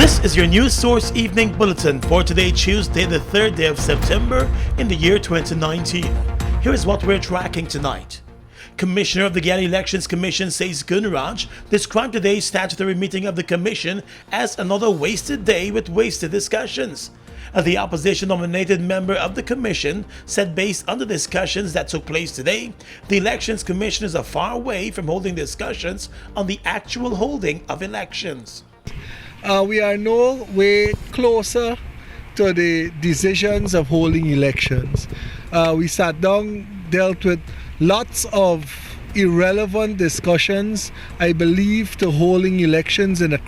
This is your News Source Evening Bulletin for today, Tuesday, the 3rd day of September in the year 2019. Here is what we're tracking tonight. Commissioner of the Guyana Elections Commission says Gunraj described today's statutory meeting of the Commission as another wasted day with wasted discussions. The opposition-nominated member of the Commission said based on the discussions that took place today, the Elections Commissioners are far away from holding discussions on the actual holding of elections. We are no way closer to the decisions of holding elections. We sat down, dealt with lots of irrelevant discussions, I believe, to holding elections in a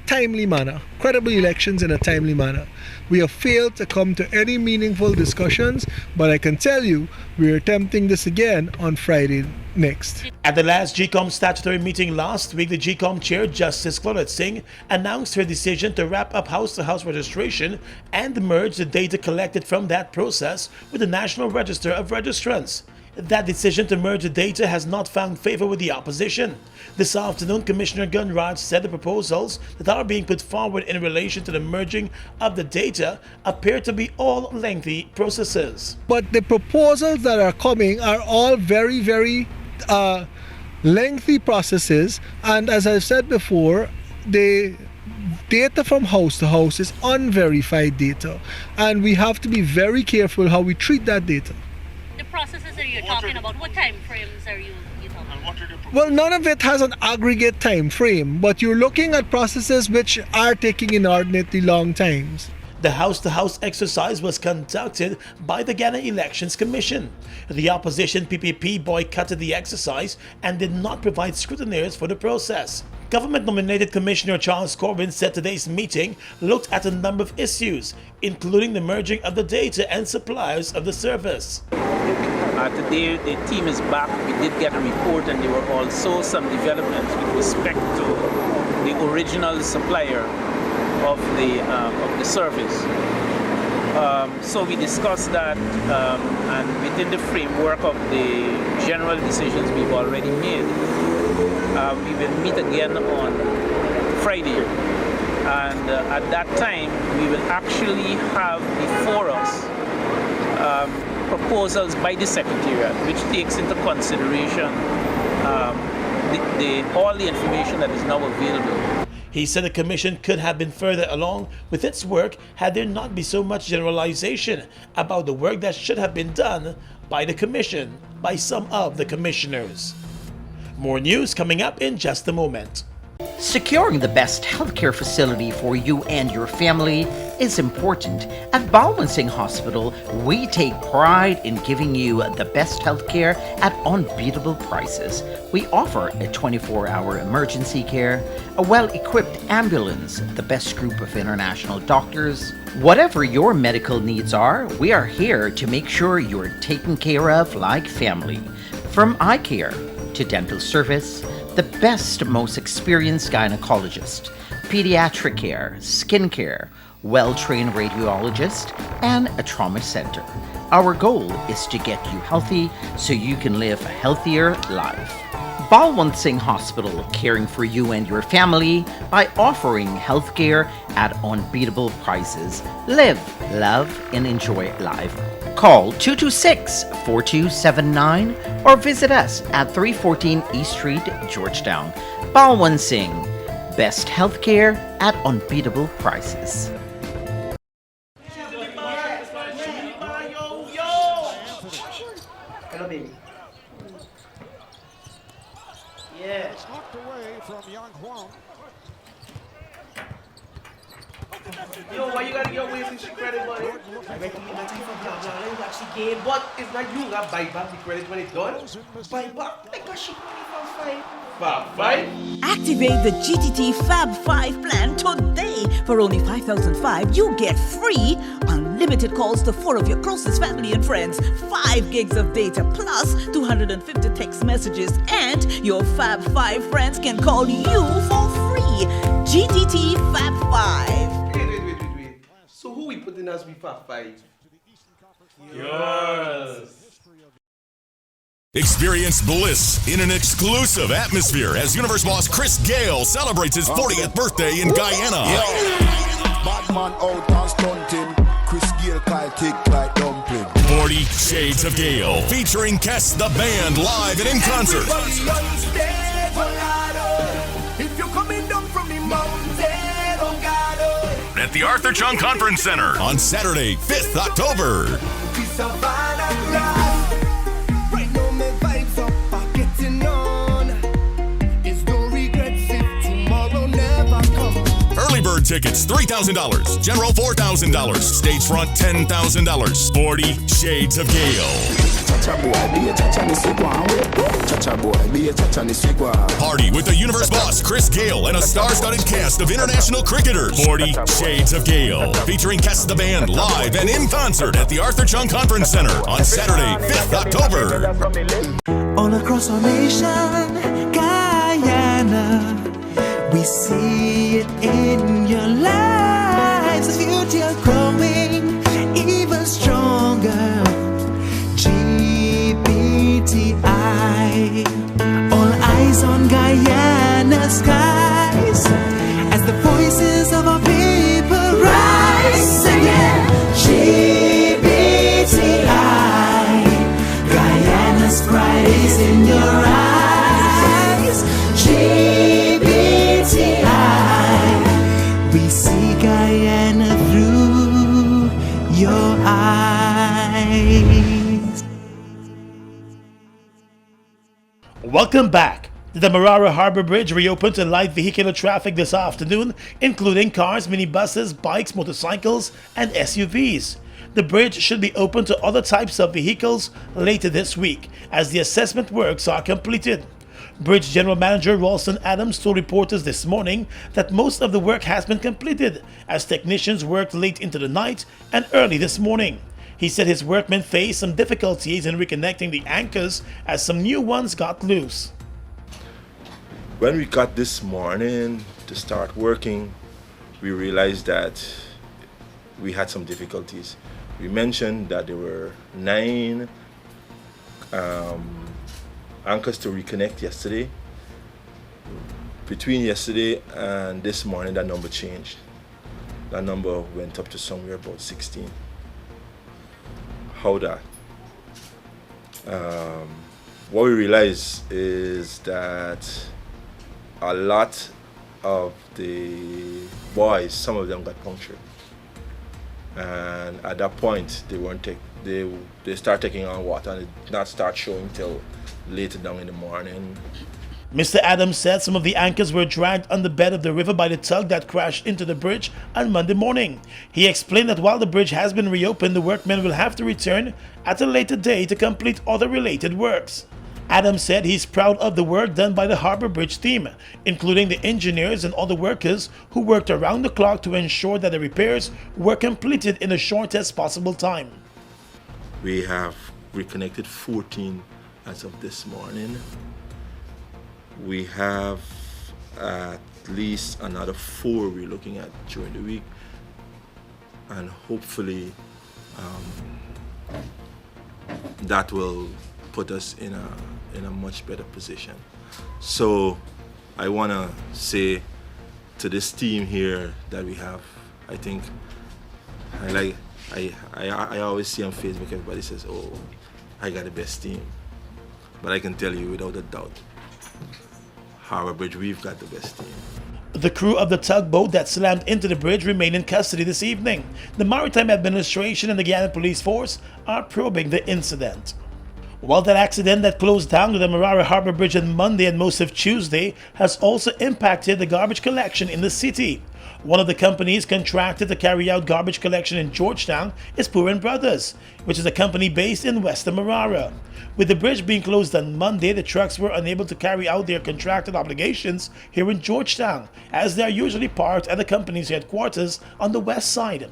timely manner. Credible elections in a timely manner. We have failed to come to any meaningful discussions, but I can tell you we are attempting this again on Friday next. At the last GCOM statutory meeting last week, the GCOM chair, Justice Claudette Singh, announced her decision to wrap up house-to-house registration and merge the data collected from that process with the National Register of Registrants. That decision to merge the data has not found favor with the opposition. This afternoon, Commissioner Gunraj said the proposals that are being put forward in relation to the merging of the data appear to be all lengthy processes. But the proposals that are coming are all very, very lengthy processes, and as I've said before, the data from house to house is unverified data, and we have to be very careful how we treat that data. The processes that you're talking about, what time frames are you talking about? Well, none of it has an aggregate time frame, but you're looking at processes which are taking inordinately long times. The house-to-house exercise was conducted by the Guyana Elections Commission. The opposition PPP boycotted the exercise and did not provide scrutineers for the process. Government-nominated Commissioner Charles Corbin said today's meeting looked at a number of issues, including the merging of the data and suppliers of the service. Today the team is back. We did get a report, and there were also some developments with respect to the original supplier of the service. So we discussed that, and within the framework of the general decisions we've already made, we will meet again on Friday, and at that time we will actually have before us proposals by the Secretariat, which takes into consideration all the information that is now available. He said the Commission could have been further along with its work had there not been so much generalization about the work that should have been done by the Commission by some of the Commissioners. More news coming up in just a moment. Securing the best healthcare facility for you and your family is important. At Balwant Singh Hospital, we take pride in giving you the best healthcare at unbeatable prices. We offer a 24-hour emergency care, a well-equipped ambulance, the best group of international doctors. Whatever your medical needs are, we are here to make sure you're taken care of like family. From eye care to dental service, the best, most experienced gynecologist, pediatric care, skin care, well-trained radiologist, and a trauma center. Our goal is to get you healthy so you can live a healthier life. Balwant Singh Hospital, caring for you and your family by offering healthcare at unbeatable prices. Live, love, and enjoy life. Call 226-4279 or visit us at 314 East Street, Georgetown. Balwant Singh, best healthcare at unbeatable prices. Hello, baby. Yeah. It's knocked away from Young Huang. Yo, why you gotta get away from the credit, buddy? I reckon you might take from blah blah. Let me watch the game, but it's not you that buy back the credit when it's done. Buy back like a shit money for five. Five? Activate the GTT Fab 5 plan today. For only 5,005, you get free unlimited calls to 4 of your closest family and friends, 5 gigs of data plus 250 text messages, and your Fab 5 friends can call you for free. GTT Fab 5. Wait. So who we putting as we Fab 5? Yours. Experience bliss in an exclusive atmosphere as Universe boss Chris Gale celebrates his 40th birthday in Guyana. Batman out and stunting. Chris Gale Kyle kick like dumpling. 40 Shades of Gale featuring Kes the Band live and in concert. If you're coming down from the mountain, oh God, oh. At the Arthur Chung Conference Center on Saturday, 5th October. Piece of vinyl glass. Right now my vibes up are getting on. It's no regrets if tomorrow never comes. Early bird tickets $3,000, general $4,000, stage front $10,000. 40 Shades of Gale. Party with the Universe boss Chris Gale and a star-studded cast of international cricketers. 40 Shades of Gale, featuring Kes the Band live and in concert at the Arthur Chung Conference Center on Saturday, 5th October. All across our nation, Guyana, we see it in your lives. The future growing even stronger. GBTI, all eyes on Guyana skies as the voices of our people rise. Singing GBTI, Guyana's pride is in your eyes. GBTI, we see Guyana through your eyes. Welcome back. The Demerara Harbor Bridge reopened to light vehicular traffic this afternoon, including cars, minibuses, bikes, motorcycles, and SUVs. The bridge should be open to other types of vehicles later this week, as the assessment works are completed. Bridge General Manager Ralston Adams told reporters this morning that most of the work has been completed, as technicians worked late into the night and early this morning. He said his workmen faced some difficulties in reconnecting the anchors as some new ones got loose. When we got this morning to start working, we realized that we had some difficulties. We mentioned that there were 9 anchors to reconnect yesterday. Between yesterday and this morning, that number changed. That number went up to somewhere about 16. How that? What we realized is that a lot of the buoys, some of them got punctured, and at that point they start taking on water, and it did not start showing till later down in the morning. Mr. Adams said some of the anchors were dragged on the bed of the river by the tug that crashed into the bridge on Monday morning. He explained that while the bridge has been reopened, the workmen will have to return at a later date to complete other related works. Adams said he's proud of the work done by the Harbor Bridge team, including the engineers and other workers who worked around the clock to ensure that the repairs were completed in the shortest possible time. We have reconnected 14 as of this morning. We have at least another 4 we're looking at during the week, and hopefully that will put us in a much better position. So I want to say to this team here that we have, I think I always see on Facebook everybody says, oh, I got the best team, but I can tell you without a doubt, Harbor Bridge, we've got the best team. The crew of the tugboat that slammed into the bridge remain in custody this evening. The Maritime Administration and the Guyana Police Force are probing the incident. While that accident that closed down the Demerara Harbor Bridge on Monday and most of Tuesday has also impacted the garbage collection in the city. One of the companies contracted to carry out garbage collection in Georgetown is Purin Brothers, which is a company based in West Demerara. With the bridge being closed on Monday, the trucks were unable to carry out their contracted obligations here in Georgetown, as they are usually parked at the company's headquarters on the west side.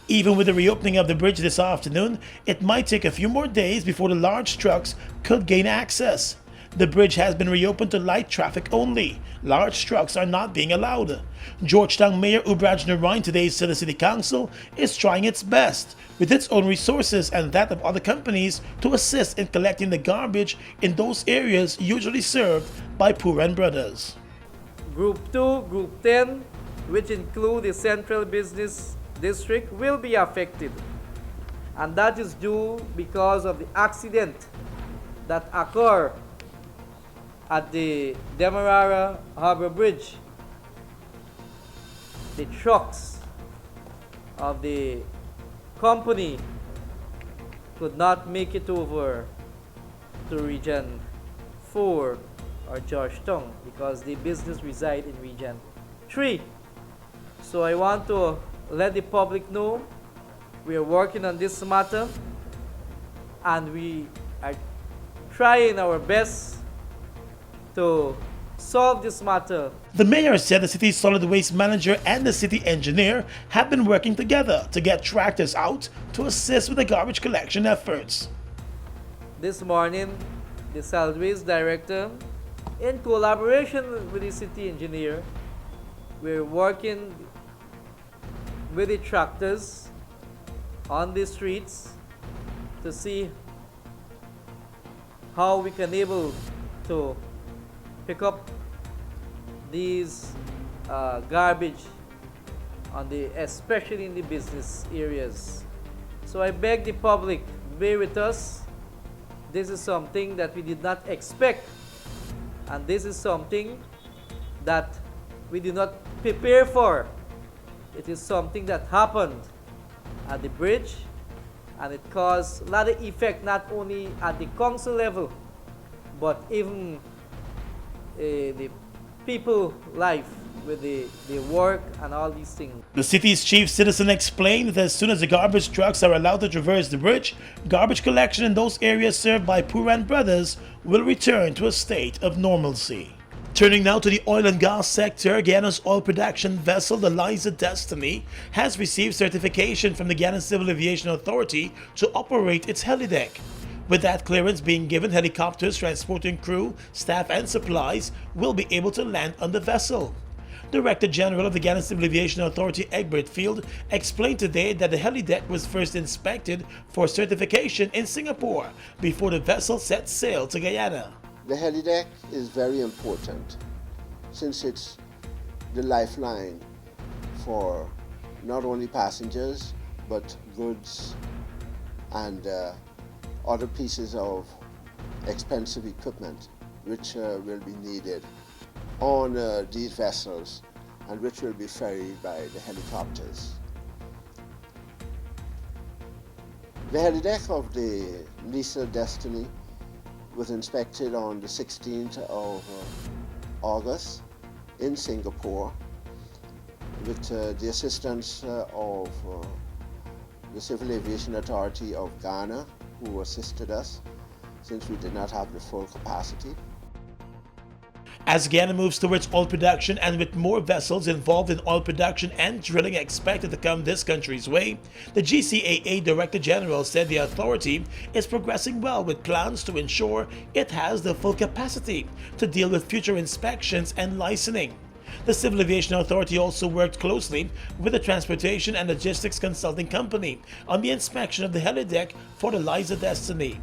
Even with the reopening of the bridge this afternoon, it might take a few more days before the large trucks could gain access. The bridge has been reopened to light traffic only. Large trucks are not being allowed. Georgetown Mayor Ubraj Narain today said the City Council is trying its best with its own resources and that of other companies to assist in collecting the garbage in those areas usually served by Puran Brothers. Group 2, Group 10, which include the Central Business District, will be affected. And that is due because of the accident that occurred at the Demerara Harbor Bridge. The trucks of the company could not make it over to Region 4 or Georgetown because the business reside in Region 3. So I want to let the public know we are working on this matter and we are trying our best to solve this matter. The mayor said the city's solid waste manager and the city engineer have been working together to get tractors out to assist with the garbage collection efforts. This morning, the solid waste director, in collaboration with the city engineer, we're working with the tractors on the streets to see how we can able to pick up these garbage especially in the business areas. So I beg the public, bear with us. This is something that we did not expect, and this is something that we did not prepare for. It is something that happened at the bridge, and it caused a lot of effect not only at the council level, but even the people life with the work and all these things. The city's chief citizen explained that as soon as the garbage trucks are allowed to traverse the bridge, garbage collection in those areas served by Puran Brothers will return to a state of normalcy. Turning now to the oil and gas sector, Guyana's oil production vessel, the Liza Destiny, has received certification from the Guyana Civil Aviation Authority to operate its helideck. With that clearance being given, helicopters transporting crew, staff and supplies will be able to land on the vessel. Director General of the Guyana Civil Aviation Authority, Egbert Field, explained today that the helideck was first inspected for certification in Singapore before the vessel set sail to Guyana. The helideck is very important since it's the lifeline for not only passengers but goods and other pieces of expensive equipment which will be needed on these vessels and which will be ferried by the helicopters. The helideck of the Liza Destiny was inspected on the 16th of August in Singapore with the assistance of the Civil Aviation Authority of Ghana, who assisted us since we did not have the full capacity. As Guyana moves towards oil production and with more vessels involved in oil production and drilling expected to come this country's way, the GCAA Director General said the authority is progressing well with plans to ensure it has the full capacity to deal with future inspections and licensing. The Civil Aviation Authority also worked closely with the Transportation and Logistics Consulting Company on the inspection of the helideck for the Liza Destiny.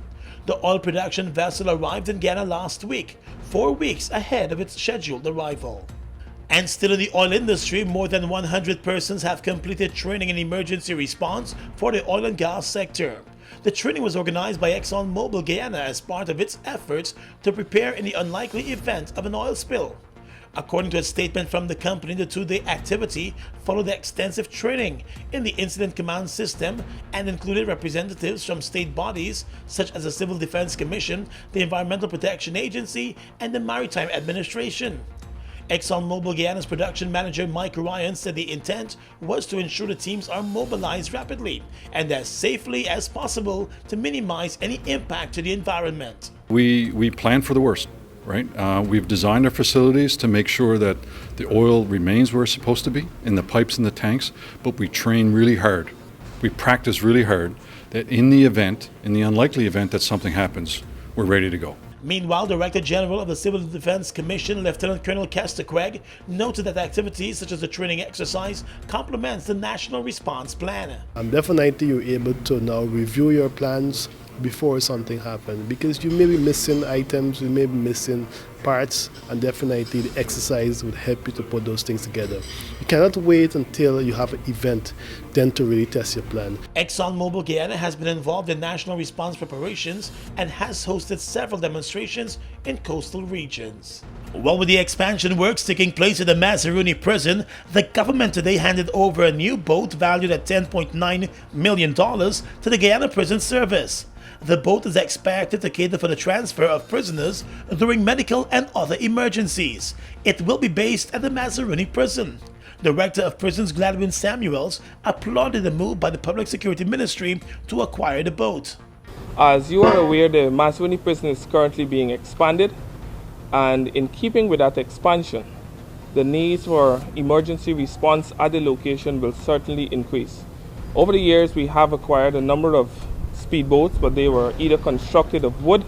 The oil production vessel arrived in Guyana last week, 4 weeks ahead of its scheduled arrival. And still in the oil industry, more than 100 persons have completed training in emergency response for the oil and gas sector. The training was organized by ExxonMobil Guyana as part of its efforts to prepare in the unlikely event of an oil spill. According to a statement from the company, the two-day activity followed extensive training in the Incident Command System and included representatives from state bodies such as the Civil Defense Commission, the Environmental Protection Agency, and the Maritime Administration. ExxonMobil Guyana's production manager Mike Ryan said the intent was to ensure the teams are mobilized rapidly and as safely as possible to minimize any impact to the environment. We plan for the worst. Right? We've designed our facilities to make sure that the oil remains where it's supposed to be, in the pipes and the tanks, but we train really hard. We practice really hard that in the unlikely event that something happens, we're ready to go. Meanwhile, Director General of the Civil Defense Commission, Lieutenant Colonel Kester Craig, noted that activities such as the training exercise complements the National Response Plan. Definitely you're able to now review your plans before something happens, because you may be missing items, you may be missing parts, and definitely the exercise would help you to put those things together. You cannot wait until you have an event then to really test your plan. ExxonMobil Guyana has been involved in national response preparations and has hosted several demonstrations in coastal regions. While with the expansion works taking place at the Mazaruni prison, the government today handed over a new boat valued at $10.9 million to the Guyana Prison Service. The boat is expected to cater for the transfer of prisoners during medical and other emergencies. It will be based at the Mazaruni prison. Director of Prisons Gladwin Samuels applauded the move by the Public Security Ministry to acquire the boat. As you are aware, the Mazaruni prison is currently being expanded, and in keeping with that expansion, the needs for emergency response at the location will certainly increase. Over the years, we have acquired a number of speedboats, but they were either constructed of wood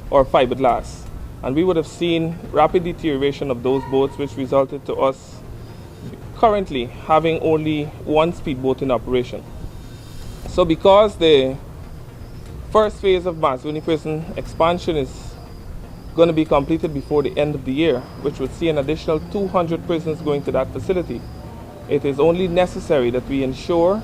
or fiberglass, and we would have seen rapid deterioration of those boats, which resulted to us currently having only one speedboat in operation. So because the first phase of Mazaruni prison expansion is going to be completed before the end of the year, which would see an additional 200 prisoners going to that facility, it is only necessary that we ensure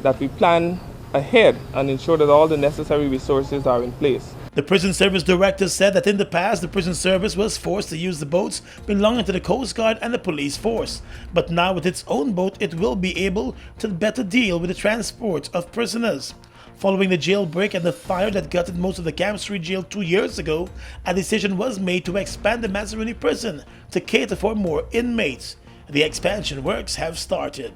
that we plan ahead and ensure that all the necessary resources are in place. The prison service director said that in the past the prison service was forced to use the boats belonging to the Coast Guard and the police force, but now with its own boat it will be able to better deal with the transport of prisoners. Following the jailbreak and the fire that gutted most of the Camp Street jail 2 years ago, a decision was made to expand the Mazaruni prison to cater for more inmates. The expansion works have started.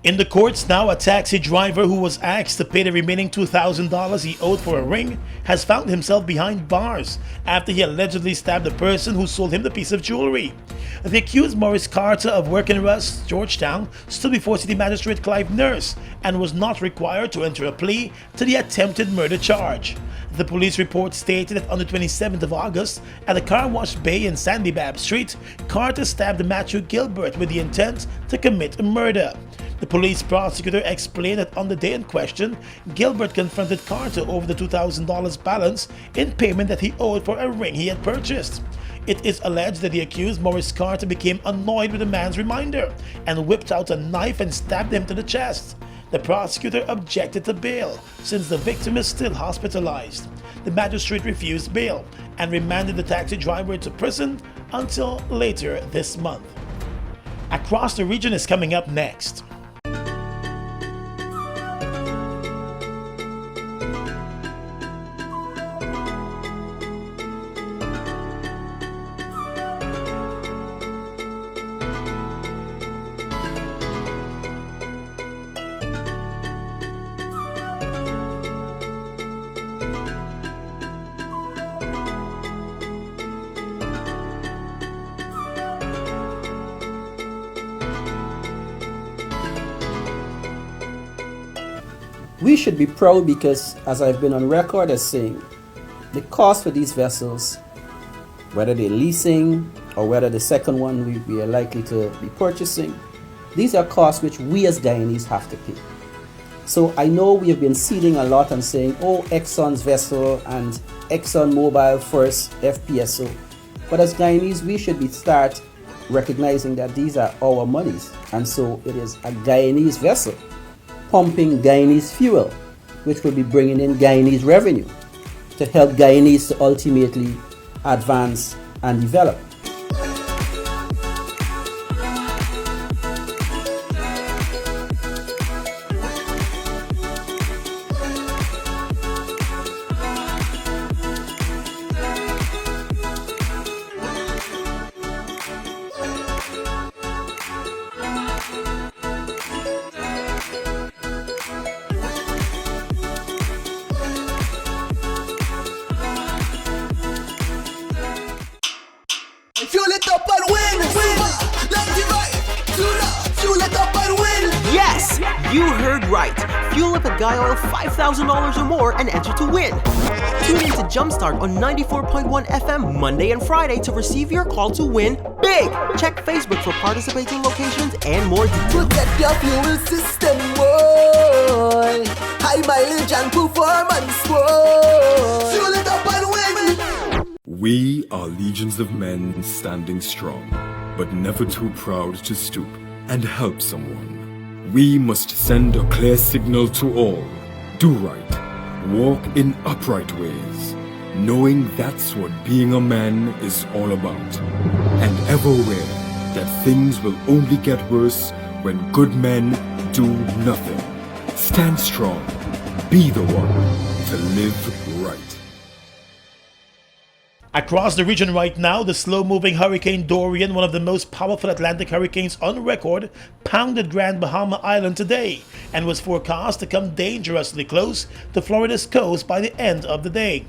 In the courts now, a taxi driver who was asked to pay the remaining $2,000 he owed for a ring has found himself behind bars after he allegedly stabbed the person who sold him the piece of jewelry. The accused, Maurice Carter of Working-Rust, Georgetown, stood before City Magistrate Clive Nurse and was not required to enter a plea to the attempted murder charge. The police report stated that on the 27th of August, at a car wash bay in Sandy Bab Street, Carter stabbed Matthew Gilbert with the intent to commit a murder. The police prosecutor explained that on the day in question, Gilbert confronted Carter over the $2,000 balance in payment that he owed for a ring he had purchased. It is alleged that the accused, Maurice Carter, became annoyed with the man's reminder and whipped out a knife and stabbed him to the chest. The prosecutor objected to bail since the victim is still hospitalized. The magistrate refused bail and remanded the taxi driver to prison until later this month. Across the Region is coming up next. We should be proud because, as I've been on record as saying, the cost for these vessels, whether they're leasing or whether the second one we are likely to be purchasing, these are costs which we as Guyanese have to pay. So I know we have been ceding a lot and saying, oh, Exxon's vessel and ExxonMobil first FPSO. But as Guyanese, we should start recognizing that these are our monies. And so it is a Guyanese vessel pumping Guyanese fuel, which will be bringing in Guyanese revenue to help Guyanese to ultimately advance and develop. Fuel it up and win! Let's divide! Fuel it up and win! Yes, you heard right. Fuel up at Guy Oil $5,000 or more and enter to win. Tune in to Jumpstart on 94.1 FM Monday and Friday to receive your call to win big. Check Facebook for participating locations and more details. Protect your fuel system, boy. High mileage and performance, boy. Fuel it up and win. We are legions of men standing strong, but never too proud to stoop and help someone. We must send a clear signal to all. Do right. Walk in upright ways, knowing that's what being a man is all about. And ever aware that things will only get worse when good men do nothing. Stand strong. Be the one to live right. Across the region right now, the slow-moving Hurricane Dorian, one of the most powerful Atlantic hurricanes on record, pounded Grand Bahama Island today and was forecast to come dangerously close to Florida's coast by the end of the day.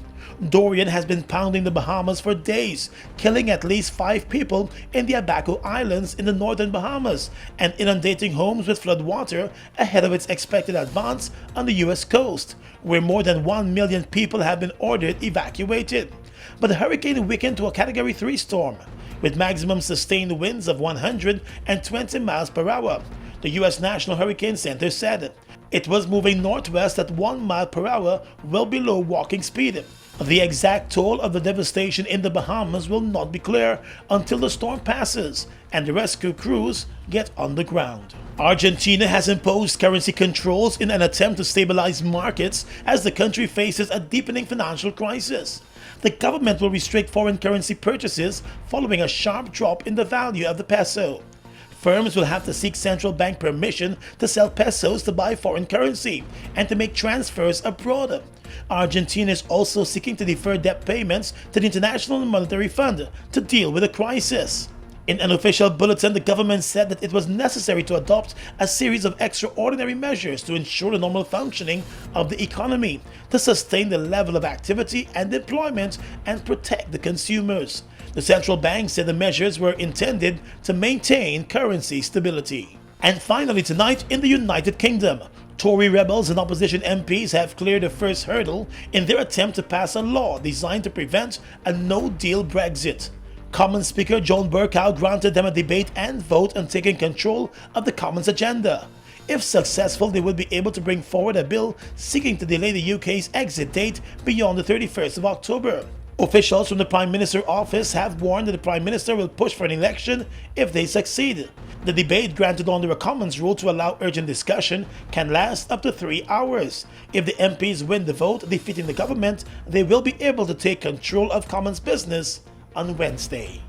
Dorian has been pounding the Bahamas for days, killing at least 5 people in the Abaco Islands in the northern Bahamas and inundating homes with flood water ahead of its expected advance on the U.S. coast, where more than 1 million people have been ordered evacuated. But the hurricane weakened to a Category 3 storm, with maximum sustained winds of 120 miles per hour. The U.S. National Hurricane Center said it was moving northwest at 1 mile per hour, well below walking speed. The exact toll of the devastation in the Bahamas will not be clear until the storm passes and the rescue crews get on the ground. Argentina has imposed currency controls in an attempt to stabilize markets as the country faces a deepening financial crisis. The government will restrict foreign currency purchases following a sharp drop in the value of the peso. Firms will have to seek central bank permission to sell pesos to buy foreign currency and to make transfers abroad. Argentina is also seeking to defer debt payments to the International Monetary Fund to deal with the crisis. In an official bulletin, the government said that it was necessary to adopt a series of extraordinary measures to ensure the normal functioning of the economy, to sustain the level of activity and employment, and protect the consumers. The central bank said the measures were intended to maintain currency stability. And finally tonight, in the United Kingdom, Tory rebels and opposition MPs have cleared the first hurdle in their attempt to pass a law designed to prevent a no-deal Brexit. Commons Speaker John Bercow granted them a debate and vote on taking control of the Commons agenda. If successful, they would be able to bring forward a bill seeking to delay the UK's exit date beyond the 31st of October. Officials from the Prime Minister's office have warned that the Prime Minister will push for an election if they succeed. The debate, granted under a Commons rule to allow urgent discussion, can last up to 3 hours. If the MPs win the vote defeating the government, they will be able to take control of Commons business on Wednesday.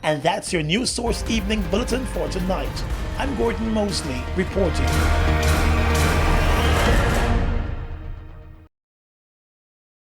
And that's your News Source Evening Bulletin for tonight. I'm Gordon Mosley reporting.